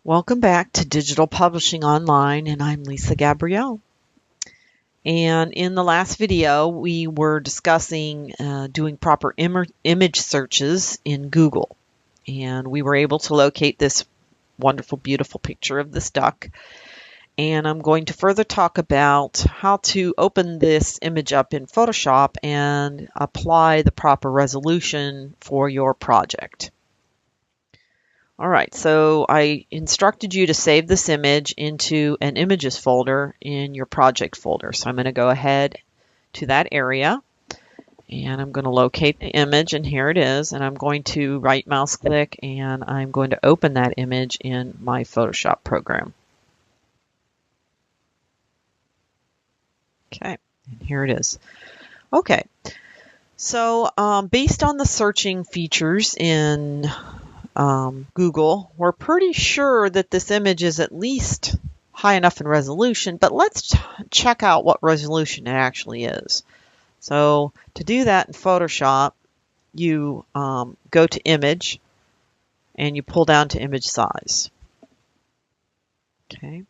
Welcome back to Digital Publishing Online, and I'm Lisa Gabrielle. And in the last video, we were discussing doing proper image searches in Google. And we were able to locate this wonderful, beautiful picture of this duck. And I'm going to further talk about how to open this image up in Photoshop and apply the proper resolution for your project. All right, so I instructed you to save this image into an images folder in your project folder. So I'm going to go ahead to that area and I'm going to locate the image, and here it is. And I'm going to right mouse click and I'm going to open that image in my Photoshop program. Okay, and here it is. Okay, so based on the searching features in Google, we're pretty sure that this image is at least high enough in resolution, but let's check out what resolution it actually is. So to do that in Photoshop, you go to Image and you pull down to image size. Okay.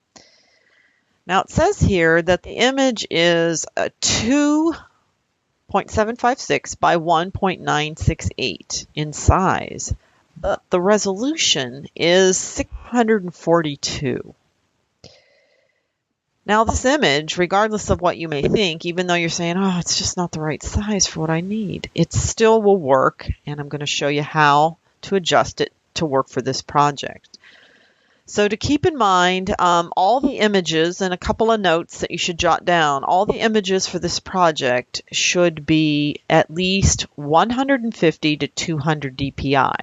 Now it says here that the image is a 2.756 by 1.968 in size. But the resolution is 642. Now this image, regardless of what you may think, even though you're saying, oh, it's just not the right size for what I need, it still will work, and I'm going to show you how to adjust it to work for this project. So to keep in mind, all the images, and a couple of notes that you should jot down, all the images for this project should be at least 150 to 200 dpi.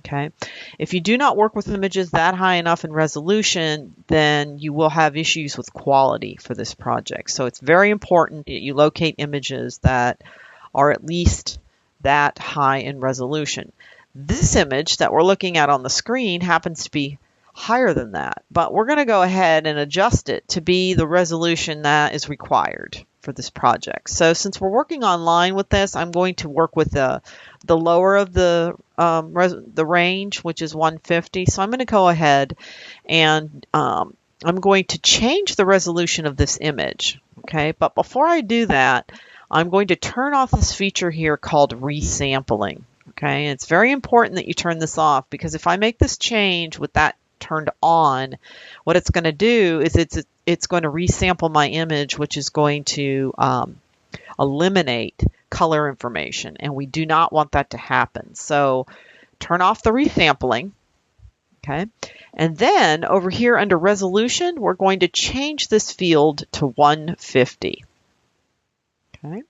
Okay. If you do not work with images that high enough in resolution, then you will have issues with quality for this project. So it's very important that you locate images that are at least that high in resolution. This image that we're looking at on the screen happens to be higher than that, but we're going to go ahead and adjust it to be the resolution that is required for this project. So since we're working online with this, I'm going to work with the lower of the range, which is 150. So I'm going to go ahead and I'm going to change the resolution of this image. Okay, but before I do that, I'm going to turn off this feature here called resampling. Okay, and it's very important that you turn this off, because if I make this change with that turned on, what it's going to do is it's going to resample my image, which is going to eliminate color information, and we do not want that to happen. So turn off the resampling. Okay, and then over here under resolution, we're going to change this field to 150. Okay,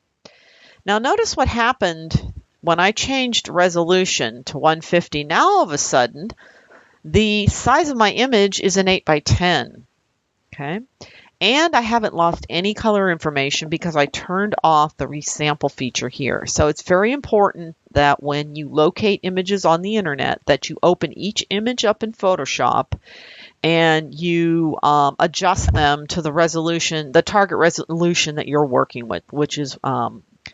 now notice what happened when I changed resolution to 150. Now all of a sudden the size of my image is an 8 by 10. Okay, and I haven't lost any color information because I turned off the resample feature here. So it's very important that when you locate images on the internet, that you open each image up in Photoshop and you adjust them to the resolution, the target resolution that you're working with, which is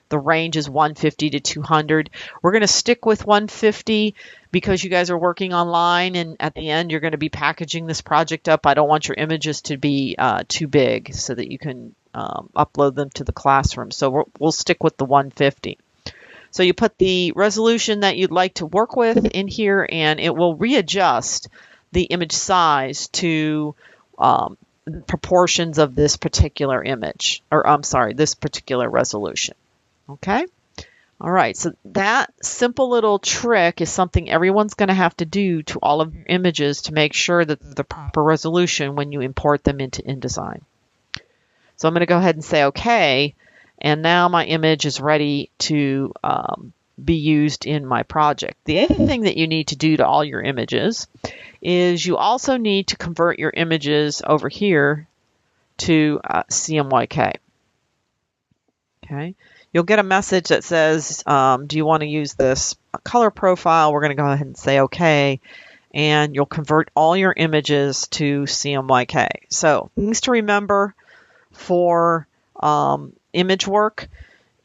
the range is 150 to 200. We're going to stick with 150 because you guys are working online, and at the end you're going to be packaging this project up. I don't want your images to be too big so that you can upload them to the classroom. So we'll stick with the 150. So you put the resolution that you'd like to work with in here, and it will readjust the image size to proportions of this particular image, or I'm sorry, this particular resolution. Okay. All right. So that simple little trick is something everyone's going to have to do to all of your images to make sure that the proper resolution when you import them into InDesign. So I'm going to go ahead and say OK. And now my image is ready to be used in my project. The other thing that you need to do to all your images is you also need to convert your images over here to CMYK. Okay. You'll get a message that says, do you want to use this color profile? We're going to go ahead and say OK, and you'll convert all your images to CMYK. So things to remember for image work,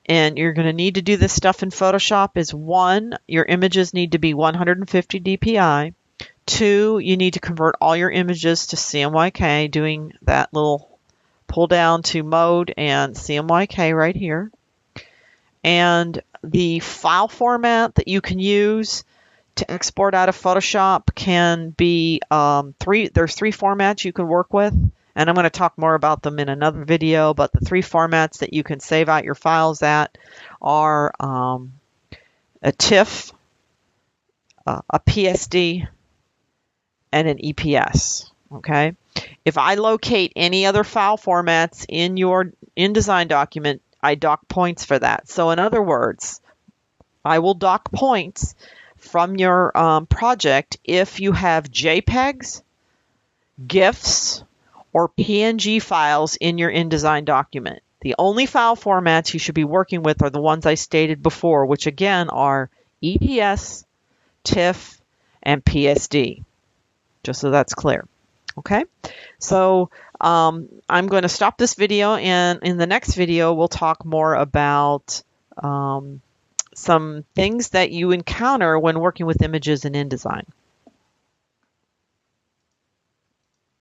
and you're going to need to do this stuff in Photoshop, is 1, your images need to be 150 dpi. 2, you need to convert all your images to CMYK, doing that little pull down to mode and CMYK right here. And the file format that you can use to export out of Photoshop can be there's 3 formats you can work with, and I'm going to talk more about them in another video, but the 3 formats that you can save out your files at are a TIFF, a PSD, and an EPS. Okay, if I locate any other file formats in your InDesign document, I dock points for that. So in other words, I will dock points from your project if you have JPEGs, GIFs, or PNG files in your InDesign document. The only file formats you should be working with are the ones I stated before, which again are EPS, TIFF, and PSD, just so that's clear. Okay, so I'm going to stop this video, and in the next video we'll talk more about some things that you encounter when working with images in InDesign.